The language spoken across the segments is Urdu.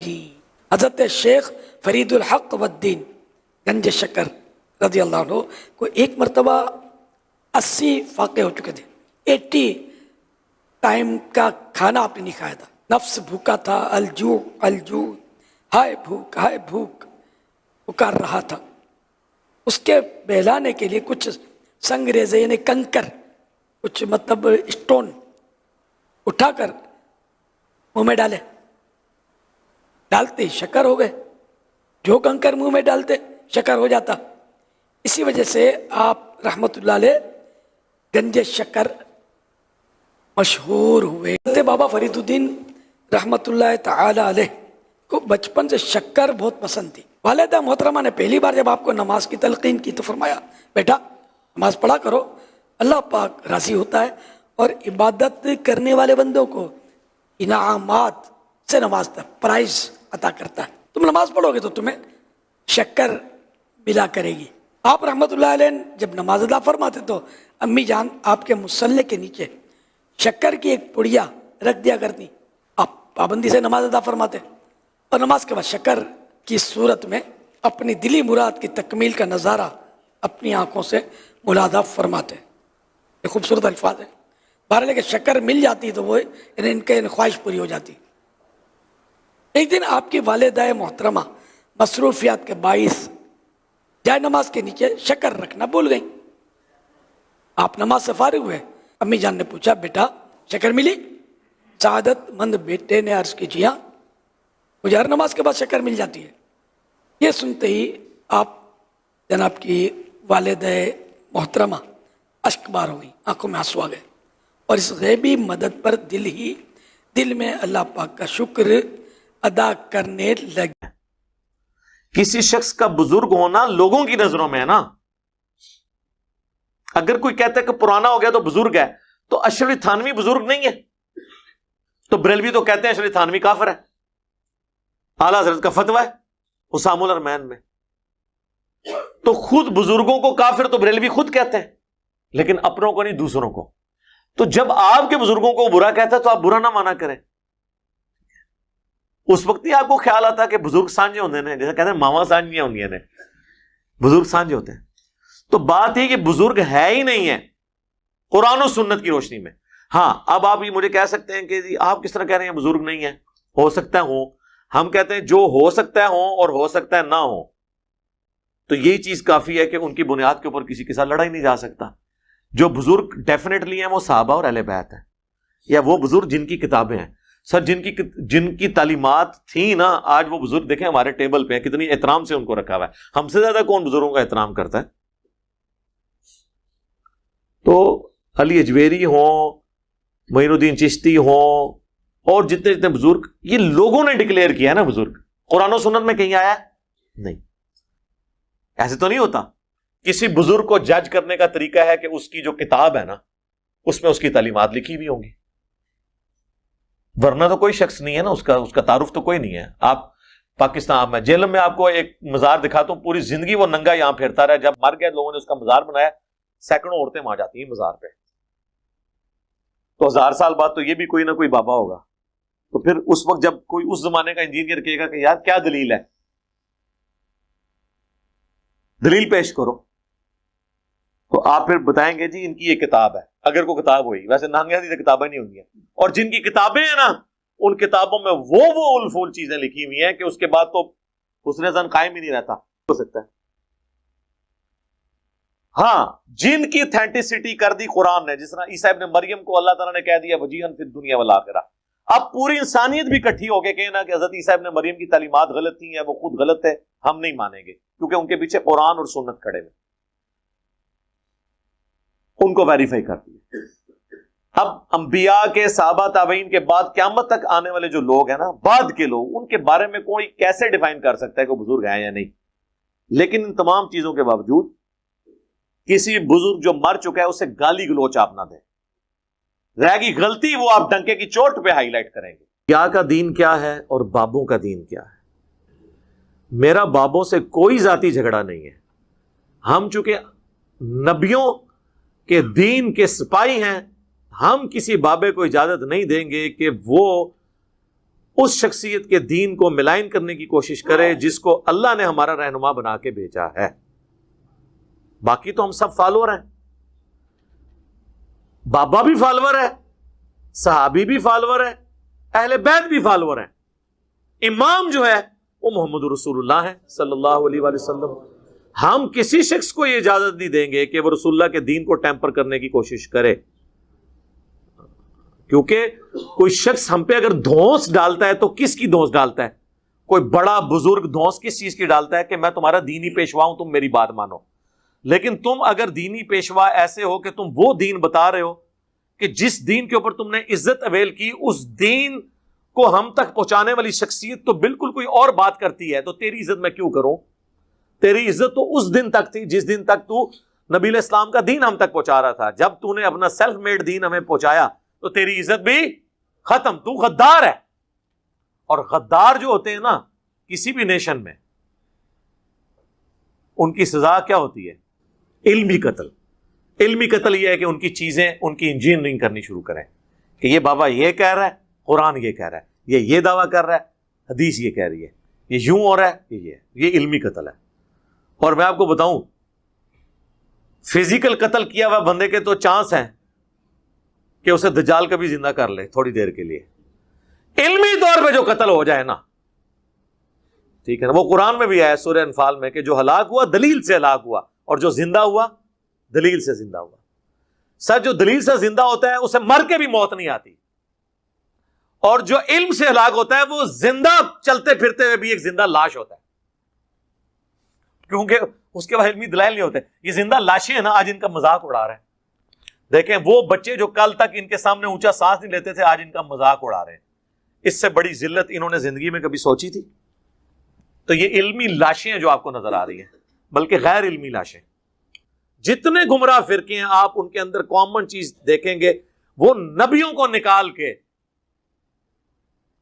جی حضرت شیخ فرید الحق والدین گنج شکر رضی اللہ عنہ کو ایک مرتبہ 80 فاقے ہو چکے تھے، 80 ٹائم کا کھانا آپ نے نہیں کھایا تھا، نفس بھوکا تھا، الجوع الجوع، ہائے بھوک پکار رہا تھا۔ اس کے بہلانے کے لیے کچھ سنگ ریزے یعنی کنکر، کچھ مطلب اسٹون اٹھا کر منہ میں ڈالتے شکر ہو گئے، جو کنکر منہ میں ڈالتے شکر ہو جاتا۔ اسی وجہ سے آپ رحمت اللہ علیہ گنج شکر مشہور ہوئے۔ بابا فرید الدین رحمت اللہ تعالی علیہ کو بچپن سے شکر بہت پسند تھی۔ والدہ محترمہ نے پہلی بار جب آپ کو نماز کی تلقین کی تو فرمایا بیٹا نماز پڑھا کرو، اللہ پاک راضی ہوتا ہے اور عبادت کرنے والے بندوں کو انعامات سے نوازتا ہے، پرائز عطا کرتا ہے۔ تم نماز پڑھو گے تو تمہیں شکر ملا کرے گی۔ آپ رحمت اللہ علیہ جب نماز ادا فرماتے تو امی جان آپ کے مصلے کے نیچے شکر کی ایک پڑیا رکھ دیا کرتی، آپ پابندی سے نماز ادا فرماتے اور نماز کے بعد شکر کی صورت میں اپنی دلی مراد کی تکمیل کا نظارہ اپنی آنکھوں سے ملاحظہ فرماتے۔ یہ خوبصورت الفاظ ہے۔ بہرحال کہ شکر مل جاتی تو وہ ان کے خواہش پوری ہو جاتی۔ ایک دن آپ کی والدہ محترمہ مصروفیات کے باعث جائے نماز کے نیچے شکر رکھنا بھول گئیں۔ آپ نماز سے فارغ ہوئے، امی جان نے پوچھا بیٹا شکر ملی؟ سعادت مند بیٹے نے عرض کی جی ہاں، مجھے ہر نماز کے بعد شکر مل جاتی ہے۔ یہ سنتے ہی آپ جناب کی والدہ محترمہ اشک بار ہو گئی، آنکھوں میں آنسو آ گئے اور اس غیبی مدد پر دل میں اللہ پاک کا شکر ادا کرنے لگے۔ کسی شخص کا بزرگ ہونا لوگوں کی نظروں میں ہے نا، اگر کوئی کہتا ہے کہ پرانا ہو گیا تو بزرگ ہے، تو اشرف تھانوی بزرگ نہیں ہے؟ تو بریلوی تو کہتے ہیں اشرف تھانوی کافر ہے، اعلیٰ حضرت کا فتویٰ ہے حسام الارمین میں۔ تو خود بزرگوں کو کافر تو بریلوی خود کہتے ہیں، لیکن اپنوں کو نہیں، دوسروں کو۔ تو جب آپ کے بزرگوں کو برا کہتا ہے تو آپ برا نہ مانا کریں۔ اس وقت ہی آپ کو خیال آتا کہ بزرگ سانجے ہوتے ہیں، جیسے کہتے ہیں ماما سانجیاں ہوں گی نے، بزرگ سانجے ہوتے ہیں۔ تو بات یہ کہ بزرگ ہے ہی نہیں ہے قرآن و سنت کی روشنی میں۔ ہاں اب آپ یہ مجھے کہہ سکتے ہیں کہ جی آپ کس طرح کہہ رہے ہیں بزرگ نہیں ہے، ہو سکتا ہے ہوں۔ ہم کہتے ہیں جو ہو سکتا ہے ہوں اور ہو سکتا ہے نہ ہو، تو یہی چیز کافی ہے کہ ان کی بنیاد کے اوپر کسی کے ساتھ لڑائی نہیں جا سکتا۔ جو بزرگ ڈیفینیٹلی ہیں وہ صحابہ اور اہل بیت ہیں، یا وہ بزرگ جن کی کتابیں ہیں۔ سر جن کی تعلیمات تھیں نا، آج وہ بزرگ دیکھیں ہمارے ٹیبل پہ ہیں، کتنی احترام سے ان کو رکھا ہوا ہے۔ ہم سے زیادہ کون بزرگوں کا احترام کرتا ہے؟ تو علی اجویری ہوں، معین الدین چشتی ہوں، اور جتنے بزرگ، یہ لوگوں نے ڈکلیئر کیا ہے نا بزرگ، قرآن و سنت میں کہیں آیا ہے؟ نہیں۔ ایسے تو نہیں ہوتا۔ کسی بزرگ کو جج کرنے کا طریقہ ہے کہ اس کی جو کتاب ہے نا اس میں اس کی تعلیمات لکھی بھی ہوں گی، ورنہ تو کوئی شخص نہیں ہے نا، اس کا تعارف تو کوئی نہیں ہے۔ آپ پاکستان میں جیلم میں آپ کو ایک مزار دکھاتا ہوں، پوری زندگی وہ ننگا یہاں پھرتا رہا، جب مر گئے لوگوں نے اس کا مزار بنایا، سینکڑوں عورتیں وہاں جاتی ہیں مزار پہ، تو 1000 سال بعد تو یہ بھی کوئی نہ کوئی بابا ہوگا۔ تو پھر اس وقت جب کوئی اس زمانے کا انجینئر کہے گا کہ یار کیا دلیل ہے، دلیل پیش کرو، تو آپ پھر بتائیں گے جی ان کی یہ کتاب ہے، اگر کوئی کتاب ہوئی۔ ویسے نانگیاں دی کتابیں نہیں ہوں گی، اور جن کی کتابیں ہیں نا ان کتابوں میں وہ الفول چیزیں لکھی ہوئی ہیں کہ اس کے بعد تو حسن ظن قائم ہی نہیں رہتا ہو سکتا ہے۔ ہاں جن کی اتھینٹسٹی کر دی قرآن نے، جس طرح عیسیٰ ابن مریم کو اللہ تعالیٰ نے کہہ دیا وجیہاً فی الدنیا والآخرہ، اب پوری انسانیت بھی اکٹھی ہو کے کہنا کہ حضرت عیسیٰ ابن مریم کی تعلیمات غلط تھیں یا وہ خود غلط ہے، ہم نہیں مانیں گے، کیونکہ ان کے پیچھے قرآن اور سنت کھڑے ہوئے، ان کو ویریفائی کرتی ہے۔ اب انبیاء کے، صحابہ، تابعین کے بعد قیامت تک آنے والے جو لوگ ہیں نا، بعد کے لوگ، ان کے بارے میں کوئی کیسے ڈیفائن کر سکتا ہے کہ وہ بزرگ ہیں یا نہیں؟ لیکن ان تمام چیزوں کے باوجود کسی بزرگ جو مر چکا ہے اسے گالی گلوچ آپ نہ دیں، رہ گی غلطی وہ آپ ڈنکے کی چوٹ پہ ہائی لائٹ کریں گے۔ کیا کا دین کیا ہے اور بابوں کا دین کیا ہے؟ میرا بابوں سے کوئی ذاتی جھگڑا نہیں ہے، ہم چونکہ نبیوں کے دین کے سپاہی ہیں، ہم کسی بابے کو اجازت نہیں دیں گے کہ وہ اس شخصیت کے دین کو ملائن کرنے کی کوشش کرے جس کو اللہ نے ہمارا رہنما بنا کے بھیجا ہے. باقی تو ہم سب فالوور ہیں. بابا بھی فالوور ہے, صحابی بھی فالوور ہے, اہل بیت بھی فالوور ہیں. امام جو ہے وہ محمد رسول اللہ ہے صلی اللہ علیہ وآلہ وسلم. ہم کسی شخص کو یہ اجازت نہیں دیں گے کہ وہ رسول اللہ کے دین کو ٹیمپر کرنے کی کوشش کرے, کیونکہ کوئی شخص ہم پہ اگر دھونس ڈالتا ہے تو کس کی دھونس ڈالتا ہے؟ کوئی بڑا بزرگ دھونس کس چیز کی ڈالتا ہے کہ میں تمہارا دینی پیشوا ہوں, تم میری بات مانو. لیکن تم اگر دینی پیشوا ایسے ہو کہ تم وہ دین بتا رہے ہو کہ جس دین کے اوپر تم نے عزت اویل کی, اس دین کو ہم تک پہنچانے والی شخصیت تو بالکل کوئی اور بات کرتی ہے, تو تیری عزت میں کیوں کروں؟ تیری عزت تو اس دن تک تھی جس دن تک تو نبی علیہ السلام کا دین ہم تک پہنچا رہا تھا. جب تو نے اپنا سیلف میڈ دین ہمیں پہنچایا تو تیری عزت بھی ختم. تو غدار ہے. اور غدار جو ہوتے ہیں نا کسی بھی نیشن میں, ان کی سزا کیا ہوتی ہے؟ علمی قتل. علمی قتل یہ ہے کہ ان کی چیزیں, ان کی انجینئرنگ کرنی شروع کریں کہ یہ بابا یہ کہہ رہا ہے, قرآن یہ کہہ رہا ہے, یہ دعویٰ کر رہا ہے, حدیث یہ کہہ رہی ہے, یہ یوں ہو رہا ہے, یہ علمی قتل ہے. اور میں آپ کو بتاؤں, فزیکل قتل کیا ہوا بندے کے تو چانس ہیں کہ اسے دجال کبھی زندہ کر لے تھوڑی دیر کے لیے. علمی طور پہ جو قتل ہو جائے نا, ٹھیک ہے نا, وہ قرآن میں بھی آیا سورہ انفال میں کہ جو ہلاک ہوا دلیل سے ہلاک ہوا, اور جو زندہ ہوا دلیل سے زندہ ہوا. سر جو دلیل سے زندہ ہوتا ہے اسے مر کے بھی موت نہیں آتی, اور جو علم سے ہلاک ہوتا ہے وہ زندہ چلتے پھرتے ہوئے بھی ایک زندہ لاش ہوتا ہے, کیونکہ اس کے بعد علمی دلائل نہیں ہوتے. یہ زندہ لاشیں ہیں نا, آج ان کا مذاق اڑا رہے ہیں. دیکھیں وہ بچے جو کل تک ان کے سامنے اونچا سانس نہیں لیتے تھے, آج ان کا مذاق اڑا رہے ہیں. اس سے بڑی ذلت انہوں نے زندگی میں کبھی سوچی تھی؟ تو یہ علمی لاشیں ہیں جو آپ کو نظر آ رہی ہیں, بلکہ غیر علمی لاشیں. جتنے گمراہ فرقے ہیں آپ ان کے اندر کامن چیز دیکھیں گے, وہ نبیوں کو نکال کے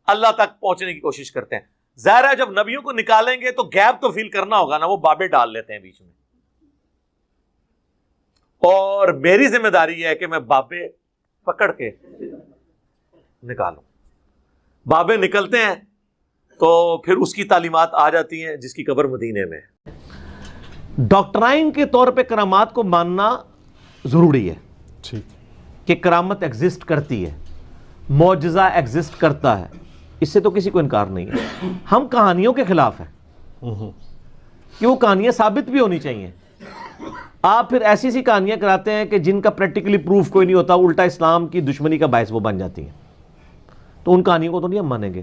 اللہ تک پہنچنے کی کوشش کرتے ہیں. ظاہر ہے جب نبیوں کو نکالیں گے تو گیپ تو فیل کرنا ہوگا نا, وہ بابے ڈال لیتے ہیں بیچ میں. اور میری ذمہ داری ہے کہ میں بابے پکڑ کے نکالوں. بابے نکلتے ہیں تو پھر اس کی تعلیمات آ جاتی ہیں جس کی قبر مدینے میں. ڈاکٹرائن کے طور پہ کرامات کو ماننا ضروری ہے کہ کرامت ایگزسٹ کرتی ہے, معجزہ ایگزسٹ کرتا ہے, اس سے تو کسی کو انکار نہیں ہے. ہم کہانیوں کے خلاف ہیں کہ وہ کہانیاں ثابت بھی ہونی چاہیے. آپ پھر ایسی سی کہانیاں کراتے ہیں کہ جن کا پریکٹیکلی پروف کوئی نہیں ہوتا, الٹا اسلام کی دشمنی کا باعث وہ بن جاتی ہیں, تو ان کہانیوں کو تو نہیں ہم مانیں گے.